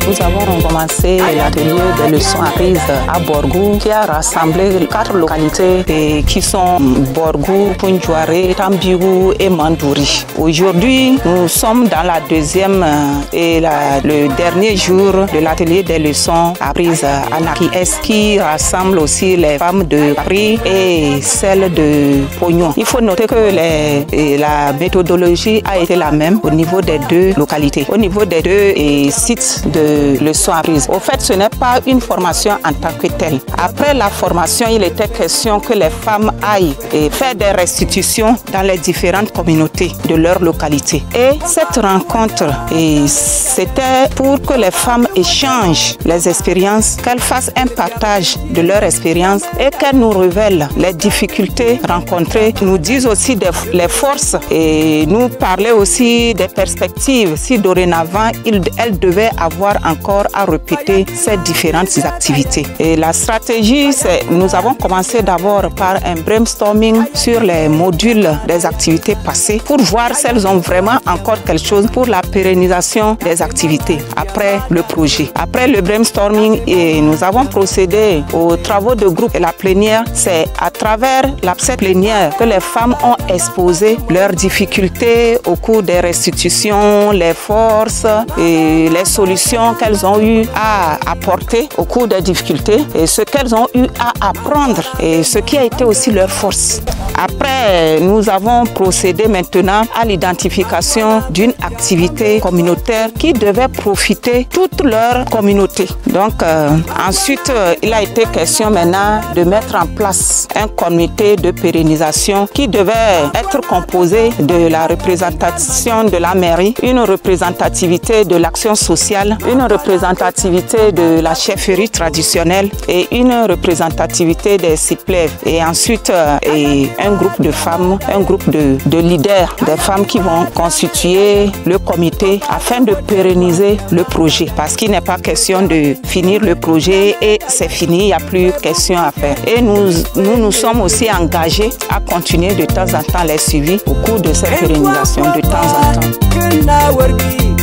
Nous avons commencé l'atelier des leçons apprises à Borgou qui a rassemblé 4 localités qui sont Borgou, Punjuare, Tambigou et Mandouri. Aujourd'hui, nous sommes dans la deuxième et le dernier jour de l'atelier des leçons apprises à Naki-Est qui rassemble aussi les femmes de Paris et celles de Pognon. Il faut noter que la méthodologie a été la même au niveau des 2 localités, au niveau des 2 sites de leçons apprises. Au fait, ce n'est pas une formation en tant que telle. Après la formation, il était question que les femmes aillent faire des restitutions dans les différentes communautés de leur localité. Et cette rencontre, c'était pour que les femmes échangent les expériences, qu'elles fassent un partage de leur expérience et qu'elles nous révèlent les difficultés rencontrées, nous disent aussi les forces et nous parler aussi des perspectives si dorénavant elles devaient avoir encore à répéter ces différentes activités. Et la stratégie, nous avons commencé d'abord par un brainstorming sur les modules des activités passées pour voir si elles ont vraiment encore quelque chose pour la pérennisation des activités après le projet. Après le brainstorming, nous avons procédé aux travaux de groupe et la plénière. C'est à travers cette plénière que les femmes ont exposé leurs difficultés au cours des restitutions, les forces et les solutions qu'elles ont eu à apporter au cours des difficultés et ce qu'elles ont eu à apprendre et ce qui a été aussi leur force. Après, nous avons procédé maintenant à l'identification d'une activité communautaire qui devait profiter toute leur communauté. Donc ensuite, il a été question maintenant de mettre en place un comité de pérennisation qui devait être composé de la représentation de la mairie, une représentativité de l'action sociale, une représentativité de la chefferie traditionnelle et une représentativité des CIPLEV. Et ensuite, un groupe de femmes, un groupe de leaders, des femmes qui vont constituer le comité afin de pérenniser le projet. Parce qu'il n'est pas question de finir le projet et c'est fini, il n'y a plus question à faire. Et nous sommes aussi engagés à continuer de temps en temps les suivis au cours de cette pérennisation de temps en temps.